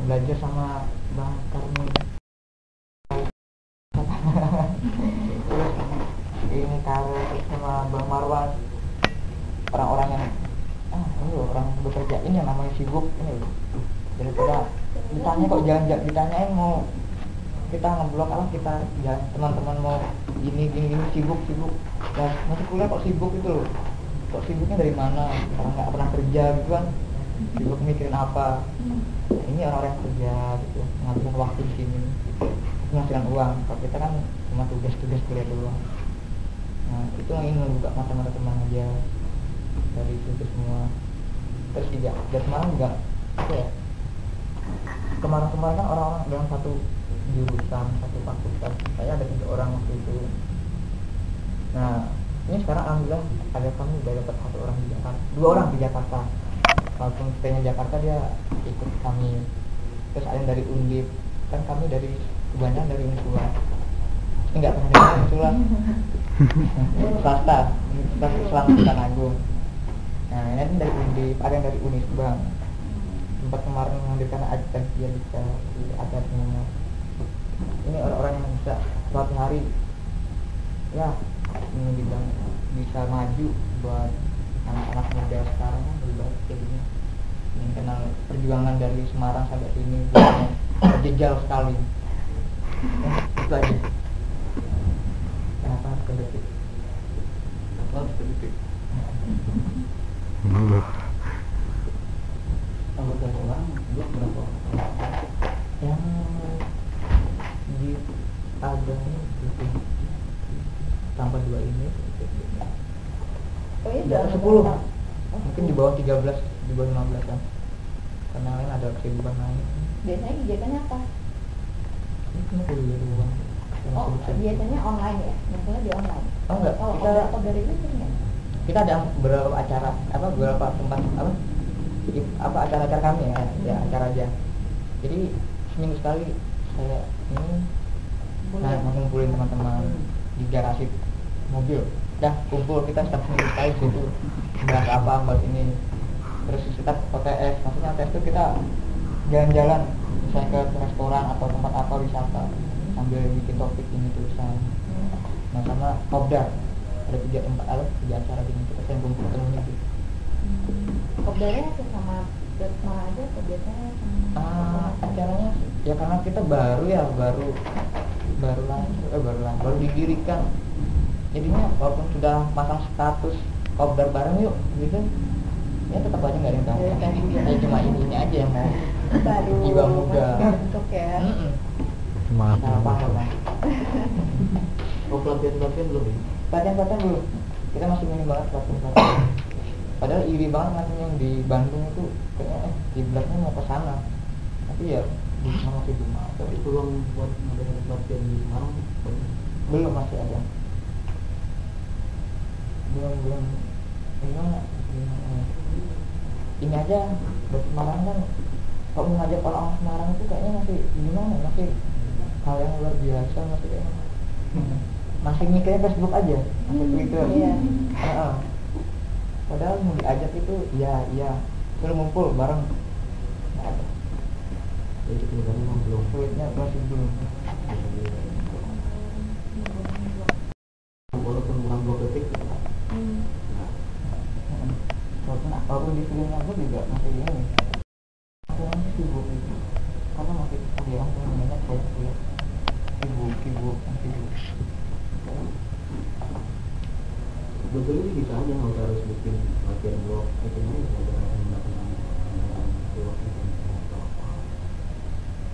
belajar sama Bang Karni. Terus ini Karo sama Bang Marwan, orang-orang yang ini loh, orang bekerja ini yang namanya sibuk ini loh. Daripada ditanya kok jalan-jalan, ditanyain mau kita ngeblok apa kita jalan, teman-teman mau gini sibuk dan masih kuliah kok sibuk itu loh, kok sibuknya dari mana, orang nggak pernah kerja gitu kan, sibuk mikirin apa. Ini orang-orang yang kerja gitu, ngabisin waktu di sini menghasilkan uang. Kalau kita kan cuma tugas kuliah doang. Nah itu yang ingin membuka mata-mata teman aja dari itu semua. Terus juga dari Semarang juga apa ya, kemarin kan orang-orang dalam satu jurusan, satu fakultas, saya ada 3 orang waktu itu. Nah ini sekarang alhamdulillah ada kami udah dapat 1 orang di Jakarta, 2 orang di Jakarta. Walaupun stay-nya Jakarta dia ikut kami. Terus ada yang dari Undip, kan kami dari kebanyakan dari Unisula. Enggak pernah dari Unisula. Swasta, Universitas Sultan Agung. Nah ini dari Undip, ada yang dari Unisbang. Sempat kemarin menghadirkan ajakan dia bisa ada semua. Ini orang-orang yang bisa suatu hari ya ini bilang bisa maju buat anak-anak muda sekarang kan lebih baik jadinya. Ini kenal perjuangan dari Semarang sampai sini berjejal sekali. Itu aja. Kenapa harus kedetik? Anggota orang dia berapa? Yang di ada ini tambah 2 ini. Oh iya, 10. Mungkin di bawah 13, di bawah 15 kan. Karena lain ada kesibukan lain. Biasanya kegiatannya apa? Ini cuma kuliah doang. Oh, biasanya online ya? Misalnya di online? Oh enggak, kita dari itu kan? Kita ada beberapa acara, beberapa tempat acara-acara kami ya acara aja. Jadi seminggu sekali saya ini ngumpulin teman-teman di garasi mobil. Dah kumpul kita setiap seminggu sekali situ bahas bahas ini. Terus kita OTS, maksudnya OTS itu kita jalan-jalan misalnya ke restoran atau tempat apa wisata sambil bikin topik ini tulisan. Nah sama Kopdar ada 3 acara gini kita sering kumpul ketemu gitu. Kopdarnya sama mana aja atau biasanya acaranya ya karena kita baru didirikan, jadinya walaupun sudah pasang status Kopdar bareng yuk gitu ya tetap aja nggak ada yang tahu. Ya cuma ini aja yang mau baru jiwa muda bentuk ya. Maaf kan. Pelatihan belum ya? Pelatihan belum, kita masih minim banget pelatihan. Padahal iri banget rasanya yang di Bandung itu kayaknya kiblatnya mau ke sana, tapi ya di sana masih belum ada. Tapi belum buat ada pelatihan di Semarang Belum, masih ada. Belum ini aja buat Semarang kan, kalau mengajak orang Semarang itu kayaknya masih gimana, masih hal yang luar biasa, masih kayaknya masih mikirnya Facebook aja, masih Twitter. Padahal mau diajak itu iya suruh ngumpul bareng nggak ada. jadi kemudian belum Kulitnya masih belum. walaupun bukan 2 detik Walaupun di filmnya aku juga masih ini aku masih sibuk itu karena masih kuliah banyak kuliah sibuk. sebetulnya sih bisa aja nggak harus bikin latihan blog itu aja belajar menggunakan blog itu atau apa.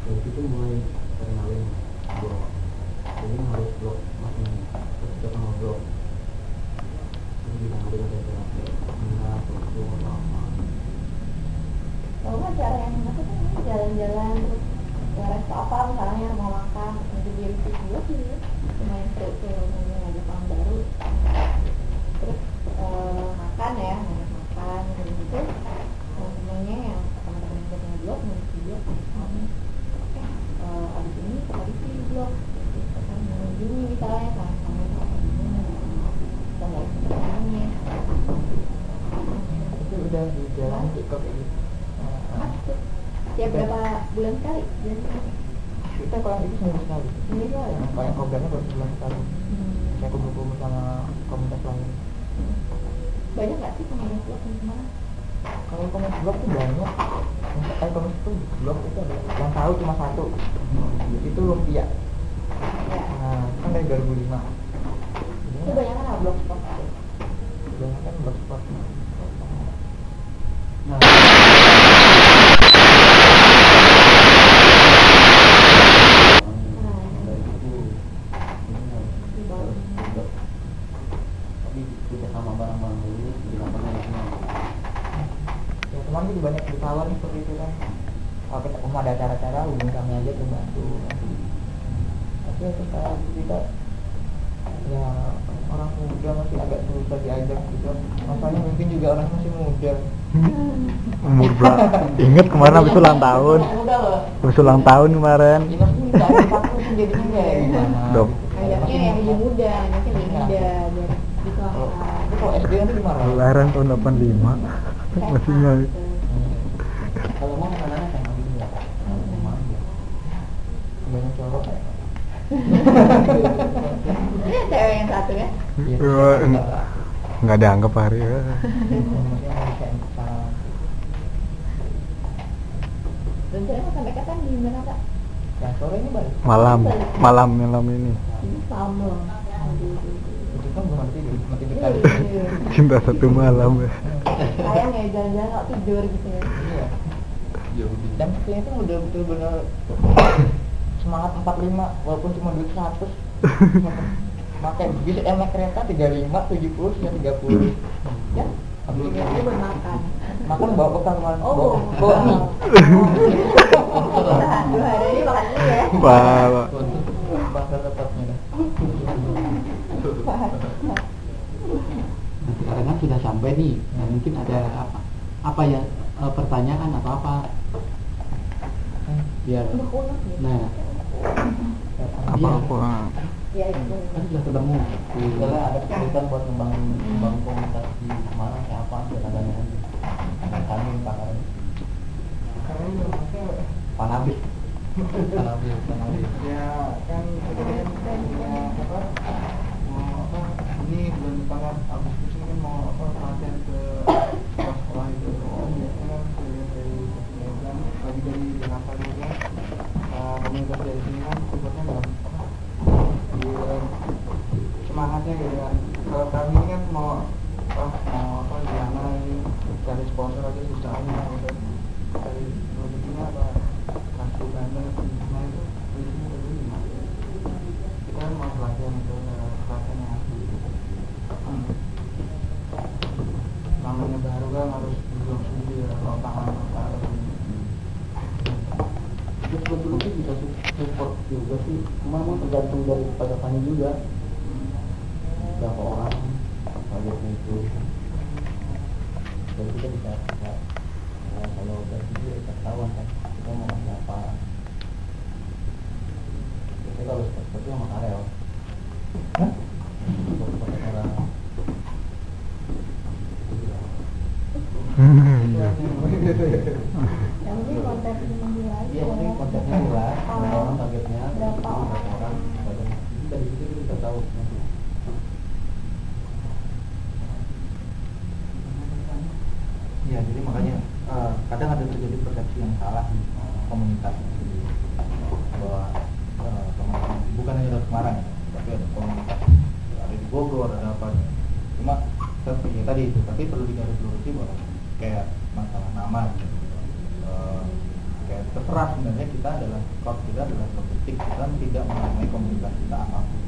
Dari situ mulai kenalin blog, jadi harus blog makin terdekat sama blog. Terus bisa ngambil ada foto atau apa. Kalau nggak cara yang enak itu jalan-jalan terus ke resto apa misalnya mau makan nanti dia bisnis dulu sih lumayan seru tuh ngajak orang baru. Terus makan gitu semuanya yang teman-teman yang punya blog nulis blog abis ini habis di blog mengunjungi misalnya sama atau nggak semuanya Itu udah di jalan TikTok ini. Tiap berapa bulan sekali? Kita kalau itu seminggu sekali. Ini kali. Kalau yang kopdarnya baru sebulan sekali. Saya kumpul-kumpul sama komunitas lain. Banyak nggak sih komunitas blog di Semarang? Kalau komunitas blog itu banyak. Komunitas itu blog itu ada yang tahu cuma satu. Itu Lumpia. Ya. Nah, kan dari 2005. Itu banyak kan blogspot. Banyak kan blogspot. Nah, dari itu ini harus dibuat. Tapi kita sama barang-barang dulu dilakukan semua. Ya teman juga banyak ditawarin seperti itu kan. Kalau kita mau ada acara-acara hubungi kami aja tuh bantu. Tapi ya kita ya orang muda masih agak susah diajak gitu. Masalahnya mungkin juga orangnya masih muda. Umur berapa? Ingat kemarin habis ulang tahun. Muda loh. Habis ulang tahun kemarin. Ini masih nggak ada takut jadinya kayak gimana? Dok. Ajaknya yang lebih muda, ajaknya lebih muda biar dikeluarkan. Itu kalau SD nanti gimana? Kelahiran tahun 85. Masih ingat. Kalau mau kadang-kadang sama gitu ya. Sama aja. Banyak cowok kayak. Ini cewek yang satu kan? Nggak dianggap hari ya. Rencananya sampai kapan di mana Kak? Yang sore ini balik. Malam ini. Sama. Itu kan belum mati dulu, mati berkali. Cinta satu malam ya. Sayang ya jalan-jalan nggak tidur gitu ya. Iya. Dan kayaknya itu udah betul-benar semangat 45 walaupun cuma duit 100. Pakai bis naik kereta 35, 70, ya 30. Ya. Ini buat makan. Makan bawa bekal kemarin. Oh, bawa mie. Tahan 2 hari ini makan ini ya. Pak. Bahasa tetapnya dah. Nanti kadang sudah sampai nih. Nah, mungkin ada apa ya pertanyaan atau apa? Biar. Unek-unek ya. Nah, Apa-apa. Ya itu. kan sudah ketemu. Misalnya ada kesulitan buat membangun komunitas di Semarang kayak apa? Katanya aja. Ada kami pakar. Karena ini maksudnya Panabis. Panabis. Ya kan sebenarnya punya apa? Mau apa? Ini bulan depan kan Agustus ini kan mau apa? Pelatihan ke sekolah itu. Ya kan dari lagi dari Jakarta juga. Komunitas dari sini kan sifatnya dalam apa? Semangatnya gitu kan. Kalau kami ini kan mau apa gimana ini cari sponsor aja susahnya gitu. Cari rezekinya apa kasih dana nah itu rezekinya dari mana? Kita kan mau pelatihan itu pelatihan yang asli. Namanya baru kan harus berjuang sendiri kalau tangan harus Terus sebetulnya bisa support juga sih. Cuma memang tergantung daripada Fani juga. Berapa orang targetnya itu. Jadi kita bisa kalau udah video kita ketahuan kan kita mau ngasih apa. Jadi kalau seperti itu sama Karel. Hah? Seperti orang. Yang penting konsepnya menjelas. Iya, penting konsepnya jelas. Berapa orang targetnya? Berapa orang? Jadi dari situ kita tahu nanti. Iya, jadi makanya kadang ada terjadi persepsi yang salah di komunitas sendiri bahwa teman-teman bukan hanya dari Semarang ya, tapi ada komunitas ada di Bogor ada apa. Cuma seperti tadi itu, tapi perlu digarisbawahi bahwa kayak masalah nama gitu. Kayak terserah sebenarnya kita adalah core kita adalah logistik, kita tidak menamai komunitas kita apapun.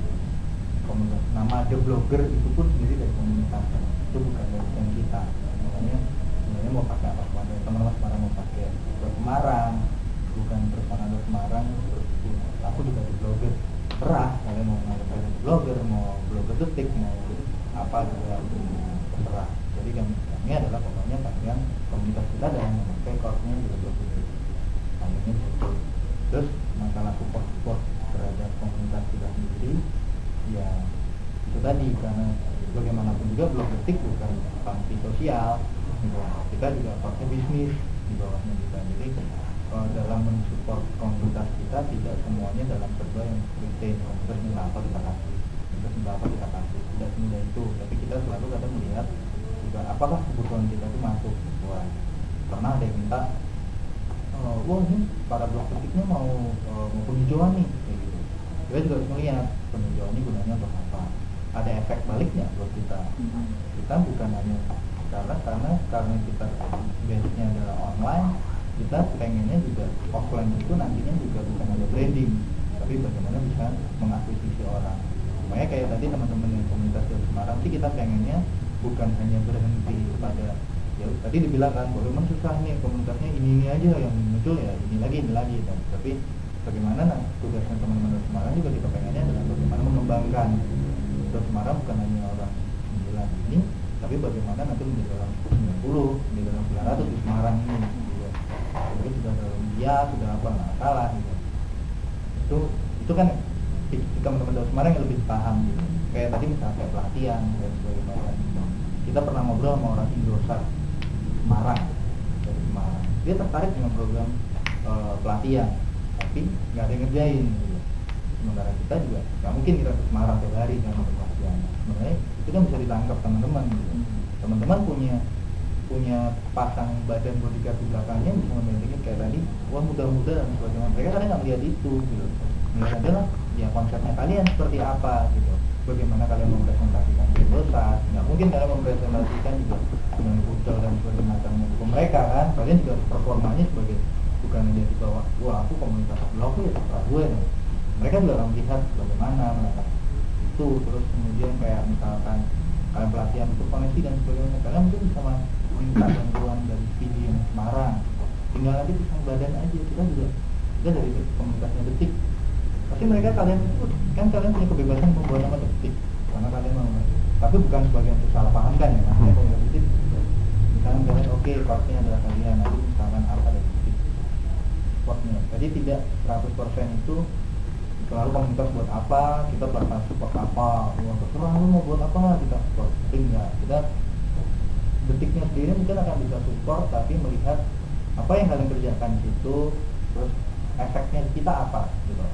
Komunitas nama The Blogger itu pun sendiri dari komunitas, itu bukan dari kita. Makanya sebenarnya mau pakai apa teman-teman Semarang mau pakai ke Semarang bukan personal Semarang terus aku juga di blogger terah kalian mau ngapain blogger mau blogger detik mau apa juga terserah. Jadi kami adalah pokoknya kalian komunitas kita adalah memakai core-nya di blogger akhirnya begitu. Terus masalah support terhadap komunitas kita sendiri ya itu tadi karena bagaimanapun juga blog detik bukan panti sosial. Kita juga pakai bisnis di bawahnya kita, jadi dalam mensupport komunitas kita tidak semuanya dalam serba yang rutin komunitas minta apa kita kasih, komunitas minta apa kita kasih, tidak semudah itu. Tapi kita selalu kadang melihat juga apakah kebutuhan kita itu masuk sesuai. Pernah ada yang minta wah ini para blog ketiknya mau penghijauan nih kayak gitu. Kita juga harus melihat penghijauan ini gunanya untuk apa, ada efek baliknya buat kita. Kita bukan hanya karena kita base-nya adalah online, kita pengennya juga offline itu nantinya juga bukan hanya branding, tapi bagaimana bisa mengakuisisi orang. Makanya kayak tadi teman-teman yang komunitas di Semarang sih kita pengennya bukan hanya berhenti pada ya tadi dibilang kan bahwa susah nih komunitasnya ini aja yang muncul ya ini lagi kan. Tapi bagaimana tugasnya teman-teman di Semarang juga kita pengennya adalah bagaimana mengembangkan di Semarang bukan hanya orang 9 ini, tapi bagaimana nanti menjadi orang 90, menjadi orang 900 di Semarang ini gitu. Jadi sudah ada India, sudah apa nggak salah gitu. Itu kan teman-teman dari Semarang yang lebih paham gitu. Kayak tadi misalnya kayak pelatihan dan sebagainya. Kita pernah ngobrol sama orang Indosat Semarang, dari Semarang. Dia tertarik dengan program pelatihan, tapi nggak ada yang ngerjain gitu. Sementara kita juga nggak mungkin kita ke Semarang tiap hari dengan pelatihan. Sebenarnya itu kan bisa ditangkap teman-teman gitu. Teman-teman punya pasang badan bodyguard di belakangnya bisa membentuknya kayak tadi, wah muda-muda dan sebagainya. Mereka kadang nggak melihat itu gitu. Melihat adalah ya konsepnya kalian seperti apa gitu. Bagaimana kalian mempresentasikan Indosat, nggak mungkin kalian mempresentasikan juga dengan Google dan sebagainya macamnya ke mereka kan. Kalian juga performanya sebagai bukan hanya di bawah, wah aku komunitas blog ya terserah gue nih. Mereka juga akan melihat bagaimana mereka itu. Terus kemudian kayak misalkan kalian pelatihan untuk koneksi dan sebagainya, kalian mungkin bisa minta bantuan dari video yang Semarang, tinggal nanti pisang badan aja. Kita dari komunitasnya Detik, pasti mereka kalian punya kebebasan membuat nama Detik karena kalian mau, tapi bukan sebagai untuk salah pahamkan ya. Maksudnya komunitas Detik misalnya kalian oke, partnya adalah kalian, nanti misalkan apa dari Detik supportnya. Jadi tidak 100% itu selalu komunitas buat apa, kita bakal support apa, terserah lu mau buat apa kita support. Tapi enggak, kita Detiknya sendiri mungkin akan bisa support, tapi melihat apa yang kalian kerjakan di situ, terus efeknya kita apa gitu.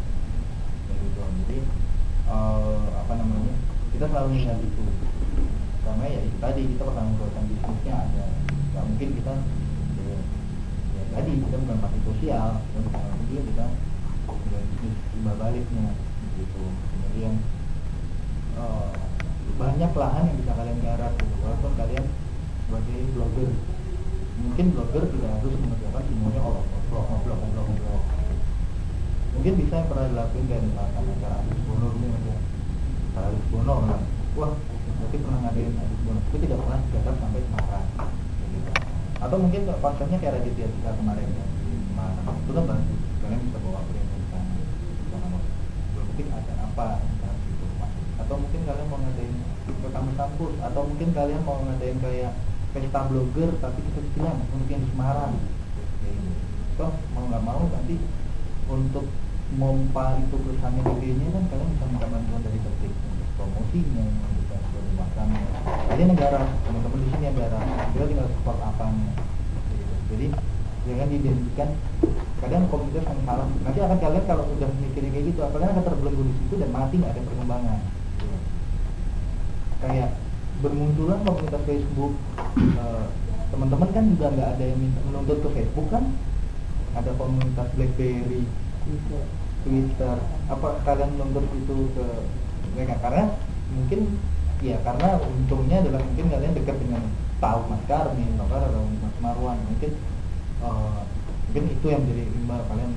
Jadi kita selalu melihat itu, karena ya itu tadi kita pernah membuatkan bisnisnya ada, nggak mungkin kita ya tadi kita bukan partai sosial, kemudian kita bisnis timbal baliknya gitu. Kemudian banyak lahan yang bisa kalian garap gitu, walaupun kalian sebagai blogger, mungkin blogger tidak harus mengerjakan semuanya ngobrol. Mungkin bisa yang pernah dilakuin kayak misalkan acara Adis Bono ini aja, acara Adis Bono kan, wah berarti pernah ngadain Adis Bono, itu tidak pernah digarap sampai Semarang gitu. Atau mungkin konsepnya kayak Raditya Dika kemarin ya, Semarang itu kan bagus, kalian bisa bawa brand ke sana, mungkin ada apa gitu. Atau mungkin kalian mau ngadain ke kampus, atau mungkin kalian mau ngadain kayak pesta blogger tapi kecil-kecilan mungkin di Semarang gitu. Toh mau nggak mau nanti untuk mompa itu perusahaan gedenya kan kalian bisa minta bantuan dari Detik untuk promosinya, untuk sebagainya macamnya. Kalian negara, teman-teman di sini negara, kita tinggal support apanya gitu. Jadi jangan diidentikan kadang komunitas yang salah. Nanti akan kalian kalau udah mikirnya kayak gitu, kalian akan terbelenggu di situ dan mati nggak ada perkembangan gitu. Kayak bermunculan komunitas Facebook, teman-teman kan juga nggak ada yang menuntut ke Facebook kan, ada komunitas BlackBerry, Twitter, apa kalian menuntut itu ke mereka? Karena mungkin ya karena untungnya adalah mungkin kalian dekat dengan tahu Mas Karmin, atau Mas Marwan, mungkin itu yang menjadi imbal kalian